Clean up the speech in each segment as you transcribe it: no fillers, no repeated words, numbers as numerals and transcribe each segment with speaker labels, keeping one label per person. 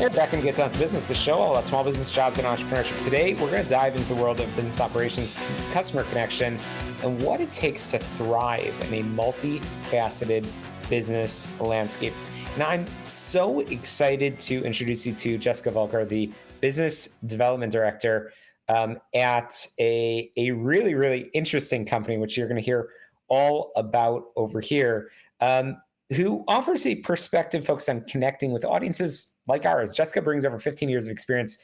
Speaker 1: We're back and Get Down to Business, the show all about small business, jobs, and entrepreneurship. Today, we're going to dive into the world of business operations, customer connection, and what it takes to thrive in a multifaceted business landscape. And I'm so excited to introduce you to Jessica Volker, the Business Development Director at a really, really interesting company, which you're going to hear all about over here, who offers a perspective focused on connecting with audiences like ours. Jessica brings over 15 years of experience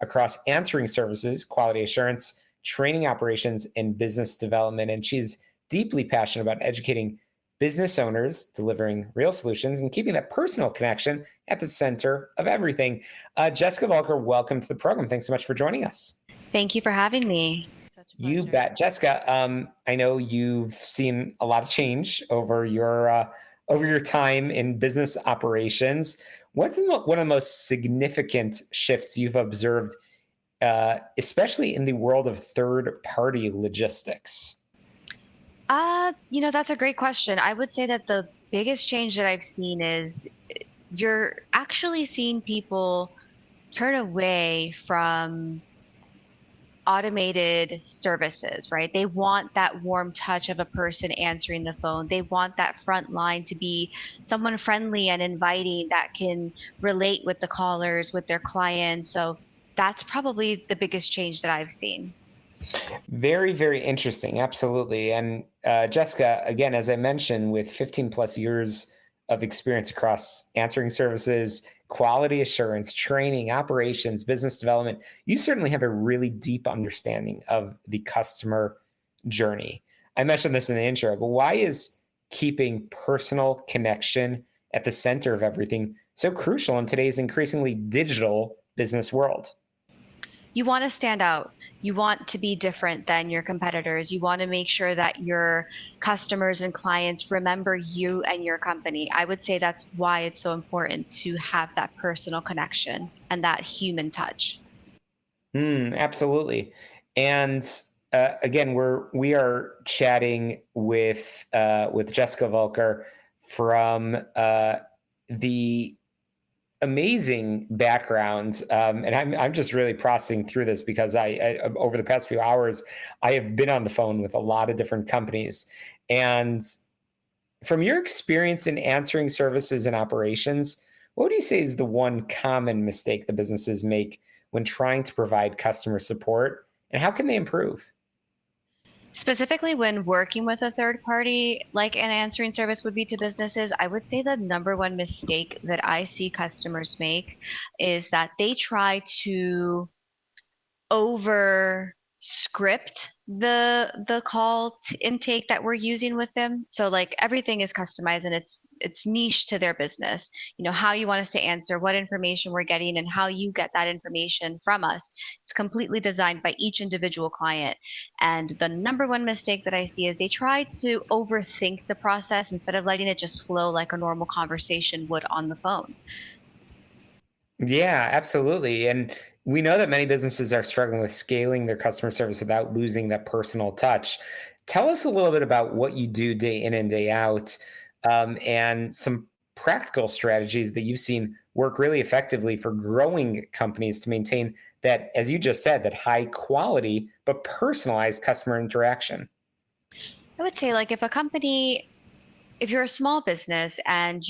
Speaker 1: across answering services, quality assurance, training operations, and business development. And she's deeply passionate about educating business owners, delivering real solutions, and keeping that personal connection at the center of everything. Jessica Volker, welcome to the program. Thanks so much for joining us.
Speaker 2: Thank you for having me. Such a pleasure.
Speaker 1: You bet. Jessica, I know you've seen a lot of change over your time in business operations. What's one of the most significant shifts you've observed, especially in the world of third-party logistics?
Speaker 2: That's a great question. I would say that the biggest change that I've seen is you're actually seeing people turn away from automated services, right? They want that warm touch of a person answering the phone. They want that front line to be someone friendly and inviting that can relate with the callers, with their clients. So that's probably the biggest change that I've seen.
Speaker 1: Very, very interesting. Absolutely. And Jessica, again, as I mentioned, with 15 plus years of experience across answering services, quality assurance, training, operations, business development, you certainly have a really deep understanding of the customer journey. I mentioned this in the intro, but why is keeping personal connection at the center of everything so crucial in today's increasingly digital business world?
Speaker 2: You want to stand out. You want to be different than your competitors. You want to make sure that your customers and clients remember you and your company. I would say that's why it's so important to have that personal connection and that human touch.
Speaker 1: Absolutely. And again, we are chatting with Jessica Volker from the amazing background, and I'm just really processing through this because I over the past few hours I have been on the phone with a lot of different companies. And from your experience in answering services and operations, what would you say is the one common mistake the businesses make when trying to provide customer support, and how can they improve?
Speaker 2: Specifically, when working with a third party, like an answering service would be to businesses, I would say the number one mistake that I see customers make is that they try to over script the call intake that we're using with them. So like everything is customized and it's niche to their business. How you want us to answer, what information we're getting, and how you get that information from us. It's completely designed by each individual client. And the number one mistake that I see is they try to overthink the process instead of letting it just flow like a normal conversation would on the phone.
Speaker 1: Yeah, absolutely. And we know that many businesses are struggling with scaling their customer service without losing that personal touch. Tell us a little bit about what you do day in and day out, and some practical strategies that you've seen work really effectively for growing companies to maintain that, as you just said, that high quality but personalized customer interaction.
Speaker 2: I would say, like, if you're a small business and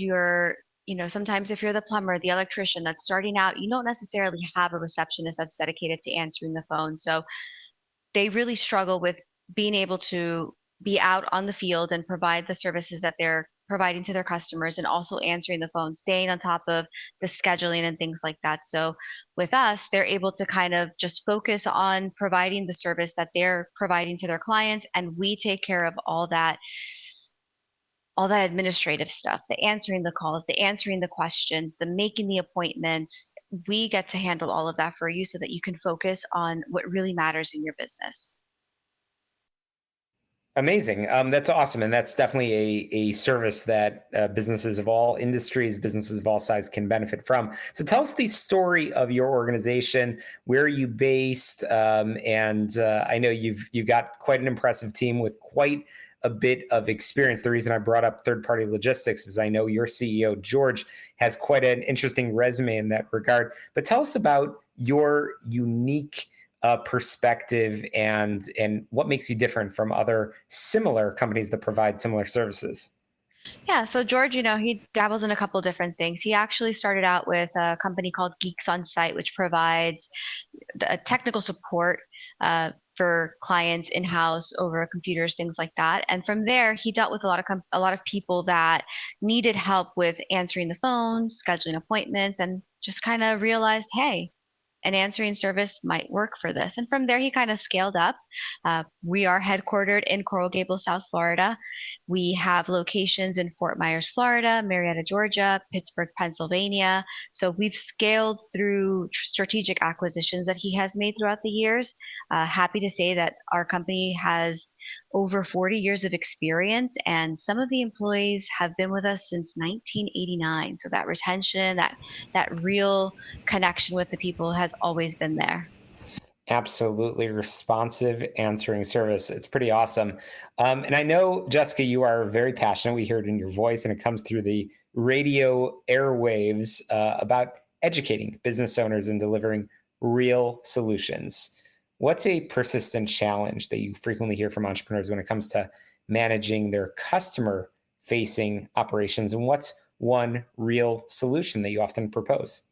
Speaker 2: sometimes if you're the plumber, the electrician that's starting out, you don't necessarily have a receptionist that's dedicated to answering the phone. So they really struggle with being able to be out on the field and provide the services that they're providing to their customers, and also answering the phone, staying on top of the scheduling and things like that. So with us, they're able to kind of just focus on providing the service that they're providing to their clients, and we take care of all that administrative stuff, the answering the calls, the answering the questions, the making the appointments. We get to handle all of that for you so that you can focus on what really matters in your business.
Speaker 1: Amazing. That's awesome. And that's definitely a service that businesses of all industries, businesses of all sizes can benefit from. So tell us the story of your organization. Where are you based? And I know you've got quite an impressive team with quite a bit of experience. The reason I brought up third-party logistics is I know your CEO, George, has quite an interesting resume in that regard. But tell us about your unique perspective and what makes you different from other similar companies that provide similar services.
Speaker 2: Yeah, so George, he dabbles in a couple different things. He actually started out with a company called Geeks on Site, which provides technical support for clients in-house over computers, things like that. And from there, he dealt with a lot of people that needed help with answering the phone, scheduling appointments, and just kind of realized, hey, an answering service might work for this. And from there, he kind of scaled up. We are headquartered in Coral Gables, South Florida. We have locations in Fort Myers, Florida, Marietta, Georgia, Pittsburgh, Pennsylvania. So we've scaled through strategic acquisitions that he has made throughout the years. Happy to say that our company has over 40 years of experience, and some of the employees have been with us since 1989. So that retention, that real connection with the people has always been there.
Speaker 1: Absolutely responsive answering service. It's pretty awesome. And I know, Jessica, you are very passionate. We hear it in your voice, and it comes through the radio airwaves about educating business owners and delivering real solutions. What's a persistent challenge that you frequently hear from entrepreneurs when it comes to managing their customer facing operations? And what's one real solution that you often propose?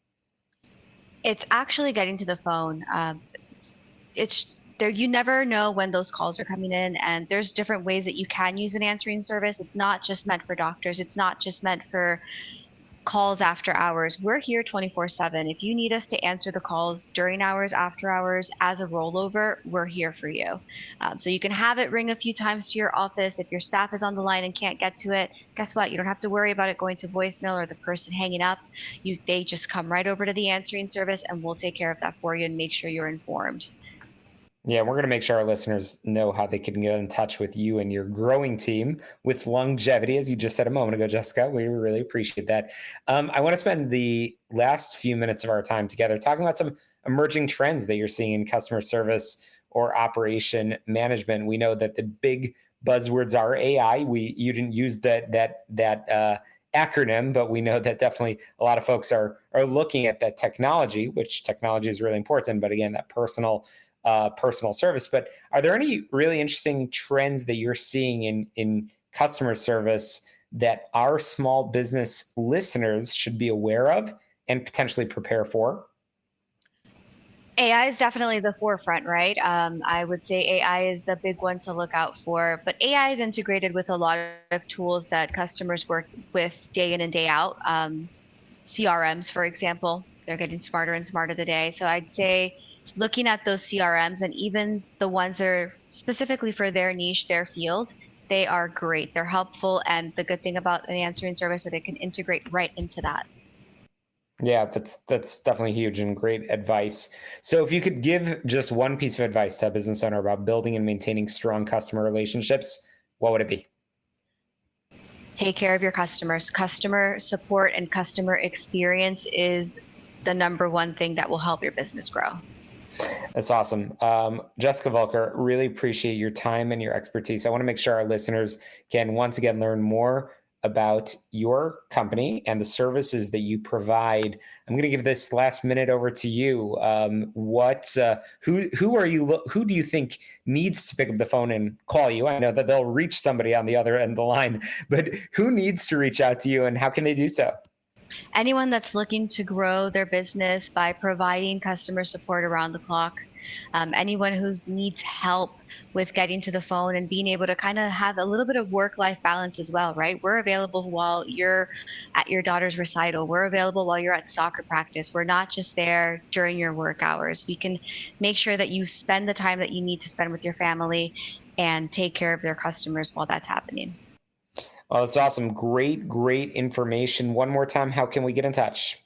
Speaker 2: It's actually getting to the phone. It's there, you never know when those calls are coming in, and there's different ways that you can use an answering service. It's not just meant for doctors, it's not just meant for calls after hours. We're here 24/7. If you need us to answer the calls during hours, after hours, as a rollover, we're here for you. So you can have it ring a few times to your office. If your staff is on the line and can't get to it, guess what? You don't have to worry about it going to voicemail or the person hanging up. They just come right over to the answering service, and we'll take care of that for you and make sure you're informed.
Speaker 1: Yeah, we're going to make sure our listeners know how they can get in touch with you and your growing team with longevity, as you just said a moment ago, Jessica. We really appreciate that. I want to spend the last few minutes of our time together talking about some emerging trends that you're seeing in customer service or operation management. We know that the big buzzwords are AI. You didn't use that acronym, but we know that definitely a lot of folks are looking at that technology, which technology is really important. But again, that personal service. But are there any really interesting trends that you're seeing in customer service that our small business listeners should be aware of and potentially prepare for?
Speaker 2: AI is definitely the forefront, right? I would say AI is the big one to look out for, but AI is integrated with a lot of tools that customers work with day in and day out. CRMs, for example, they're getting smarter and smarter today. So I'd say looking at those CRMs and even the ones that are specifically for their niche, their field, they are great. They're helpful. And the good thing about an answering service is that it can integrate right into that.
Speaker 1: Yeah, that's definitely huge and great advice. So if you could give just one piece of advice to a business owner about building and maintaining strong customer relationships, what would it be?
Speaker 2: Take care of your customers. Customer support and customer experience is the number one thing that will help your business grow.
Speaker 1: That's awesome. Jessica Volker, really appreciate your time and your expertise. I want to make sure our listeners can once again learn more about your company and the services that you provide. I'm going to give this last minute over to you. Who do you think needs to pick up the phone and call you? I know that they'll reach somebody on the other end of the line, but who needs to reach out to you and how can they do so?
Speaker 2: Anyone that's looking to grow their business by providing customer support around the clock, anyone who needs help with getting to the phone and being able to kind of have a little bit of work-life balance as well, right? We're available while you're at your daughter's recital. We're available while you're at soccer practice. We're not just there during your work hours. We can make sure that you spend the time that you need to spend with your family and take care of their customers while that's happening.
Speaker 1: Oh, that's awesome. Great information. One more time, how can we get in touch?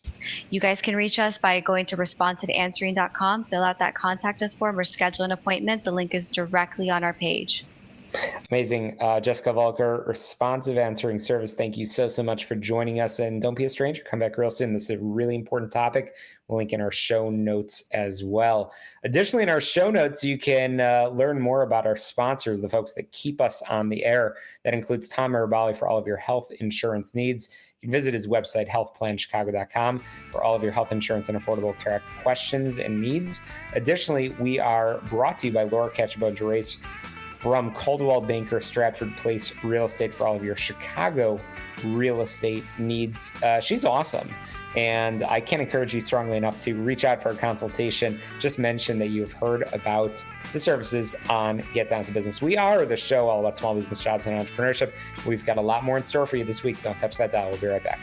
Speaker 2: You guys can reach us by going to responsiveanswering.com, fill out that contact us form, or schedule an appointment. The link is directly on our page.
Speaker 1: Amazing. Jessica Volker, responsive answering service. Thank you so much for joining us. And don't be a stranger. Come back real soon. This is a really important topic. We'll link in our show notes as well. Additionally, in our show notes, you can learn more about our sponsors, the folks that keep us on the air. That includes Tom Mirabali for all of your health insurance needs. You can visit his website, healthplanchicago.com, for all of your health insurance and Affordable Care Act questions and needs. Additionally, we are brought to you by Laura Catchabot-Gerace from Coldwell Banker Stratford Place Real Estate for all of your Chicago real estate needs. She's awesome. And I can't encourage you strongly enough to reach out for a consultation. Just mention that you've heard about the services on Get Down to Business. We are the show all about small business, jobs, and entrepreneurship. We've got a lot more in store for you this week. Don't touch that dial. We'll be right back.